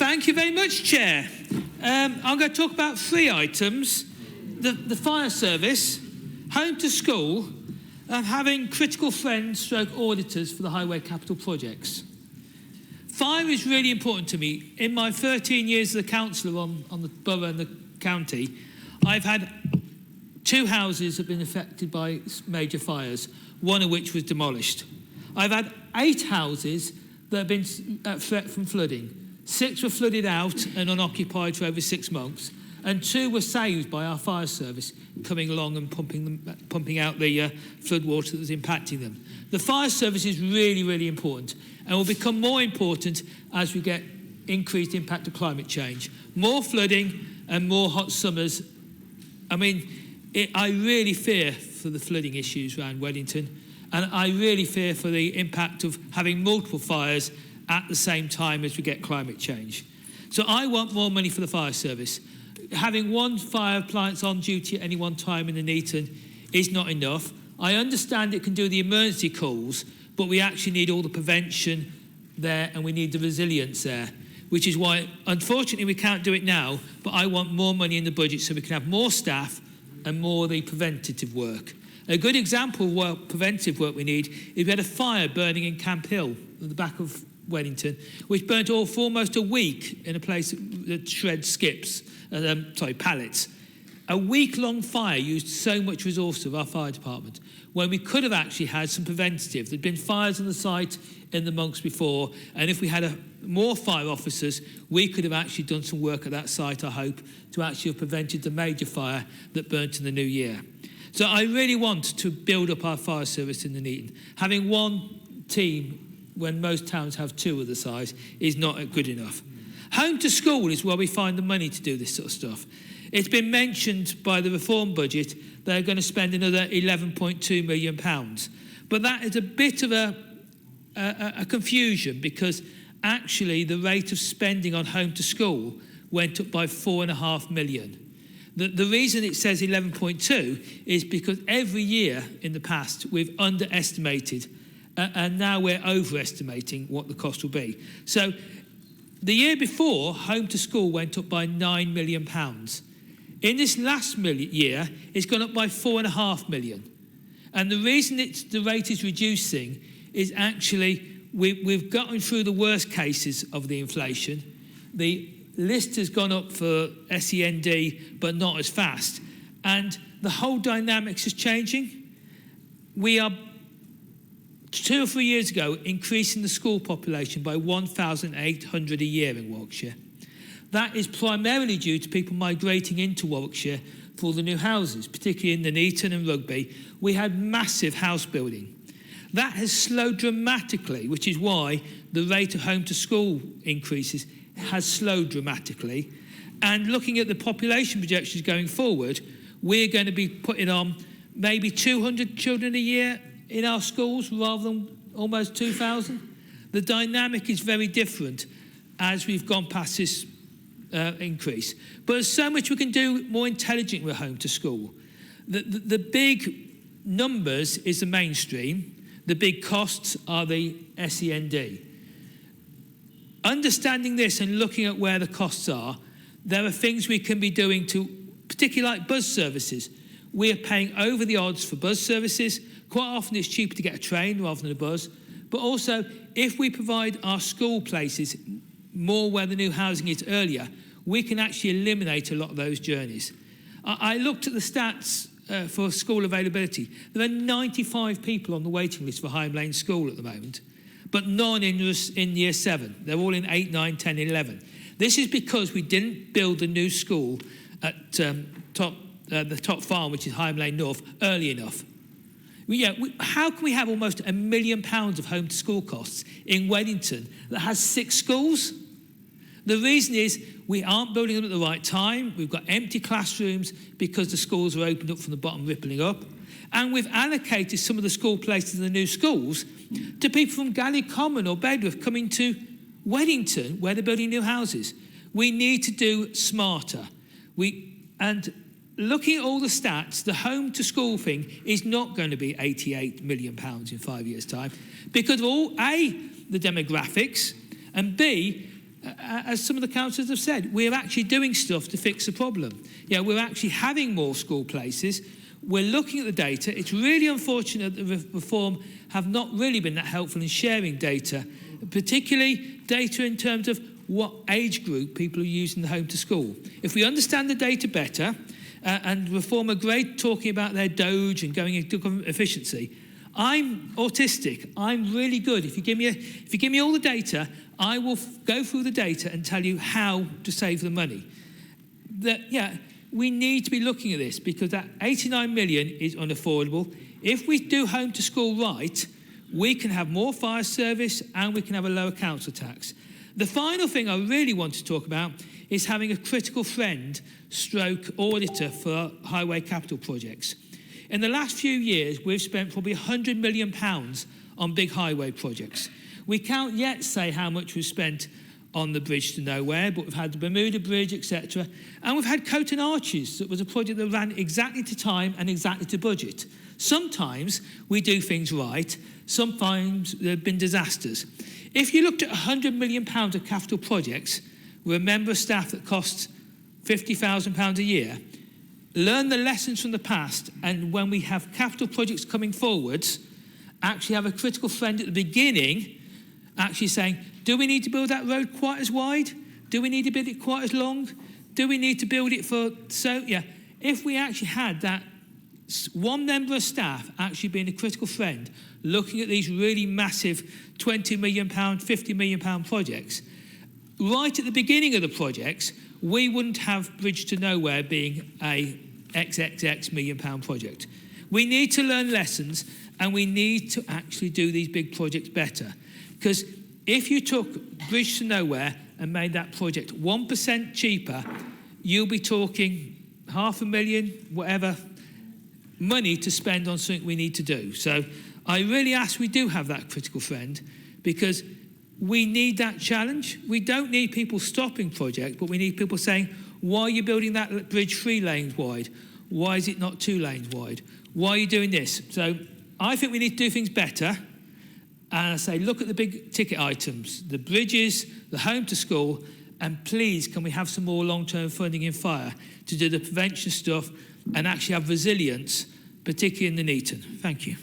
Thank you very much, Chair. I'm going to talk about 3 items. The fire service, home to school, and having critical friends stroke auditors for the highway capital projects. Fire is really important to me. In my 13 years as a councillor on the borough and the county, I've had 2 houses that have been affected by major fires, one of which was demolished. I've had 8 houses that have been at threat from flooding. 6 were flooded out and unoccupied for over 6 months, and 2 were saved by our fire service coming along and pumping out the flood water that was impacting them. The fire service is really, really important and will become more important as we get increased impact of climate change. More flooding and more hot summers. I mean, I really fear for the flooding issues around Wellington, and I really fear for the impact of having multiple fires at the same time as we get climate change. So I want more money for the fire service. Having 1 fire appliance on duty at any one time in the Nuneaton is not enough. I understand it can do the emergency calls, but we actually need all the prevention there and we need the resilience there, which is why, unfortunately, we can't do it now, but I want more money in the budget so we can have more staff and more of the preventative work. A good example of preventive work we need is we had a fire burning in Camp Hill at the back of Wellington, which burnt all for almost a week in a place that shreds pallets. A week-long fire used so much resource of our fire department when we could have actually had some preventative. There'd been fires on the site in the months before, and if we had more fire officers, we could have actually done some work at that site, I hope, to actually have prevented the major fire that burnt in the new year. So I really want to build up our fire service in the Nuneaton. Having 1 team when most towns have 2 of the size is not good enough. Home to school is where we find the money to do this sort of stuff. It's been mentioned by the reform budget they're going to spend another £11.2 million. But that is a bit of a confusion, because actually the rate of spending on home to school went up by £4.5 million. The reason it says 11.2 is because every year in the past we've underestimated and now we're overestimating what the cost will be. So the year before, home to school went up by £9 million. In this last year, it's gone up by £4.5 million. And the reason the rate is reducing is actually we've gotten through the worst cases of the inflation. The list has gone up for SEND, but not as fast. And the whole dynamics is changing. We are 2 or 3 years ago increasing the school population by 1,800 a year in Warwickshire. That is primarily due to people migrating into Warwickshire for all the new houses, particularly in the Nuneaton and Rugby. We had massive house building. That has slowed dramatically, which is why the rate of home to school increases has slowed dramatically. And looking at the population projections going forward, we're going to be putting on maybe 200 children a year in our schools rather than almost 2,000. The dynamic is very different as we've gone past this increase. But there's so much we can do more intelligent with home to school. The big numbers is the mainstream. The big costs are the SEND. Understanding this and looking at where the costs are, there are things we can be doing to, particularly like bus services. We are paying over the odds for bus services. Quite often it's cheaper to get a train rather than a bus. But also, if we provide our school places more where the new housing is earlier, we can actually eliminate a lot of those journeys. I looked at the stats for school availability. There are 95 people on the waiting list for High Lane School at the moment, but none in year 7. They're all in 8, 9, 10, 11. This is because we didn't build a new school at the top farm, which is High Lane North, early enough. How can we have almost £1 million of home to school costs in Wellington that has 6 schools? The reason is we aren't building them at the right time. We've got empty classrooms because the schools are opened up from the bottom, rippling up. And we've allocated some of the school places in the new schools to people from Galley Common or Bedworth coming to Wellington, where they're building new houses. We need to do smarter. And looking at all the stats, the home to school thing is not going to be £88 million in 5 years' time because of all, A, the demographics, and B, as some of the councillors have said, we're actually doing stuff to fix the problem. Yeah, we're actually having more school places. We're looking at the data. It's really unfortunate that the reform have not really been that helpful in sharing data, particularly data in terms of what age group people are using the home to school. If we understand the data better, and reform are great talking about their Doge and going into government efficiency, I'm autistic. I'm really good. If you give me all the data, I will go through the data and tell you how to save the money. We need to be looking at this because that 89 million is unaffordable. If we do home to school right, we can have more fire service and we can have a lower council tax. The final thing I really want to talk about is having a critical friend stroke auditor for highway capital projects. In the last few years, we've spent probably £100 million on big highway projects. We can't yet say how much we've spent on the bridge to nowhere, but we've had the Bermuda Bridge, etc. And we've had Coat and Arches, that was a project that ran exactly to time and exactly to budget. Sometimes we do things right, sometimes there have been disasters. If you looked at £100 million of capital projects, with a member of staff that costs £50,000 a year, learn the lessons from the past, and when we have capital projects coming forwards, actually have a critical friend at the beginning, actually saying, do we need to build that road quite as wide? Do we need to build it quite as long? Do we need to build it for if we actually had that one member of staff actually being a critical friend, looking at these really massive £20 million, £50 million projects, right at the beginning of the projects, we wouldn't have Bridge to Nowhere being a XXX million pound project. We need to learn lessons and we need to actually do these big projects better. Because if you took Bridge to Nowhere and made that project 1% cheaper, you'll be talking £500,000, whatever, money to spend on something we need to do. So I really ask we do have that critical friend, because we need that challenge. We don't need people stopping projects, but we need people saying, why are you building that bridge 3 lanes wide? Why is it not 2 lanes wide? Why are you doing this? So I think we need to do things better. And I say, look at the big ticket items, the bridges, the home to school, and please, can we have some more long-term funding in fire to do the prevention stuff and actually have resilience, particularly in the Neaton. Thank you.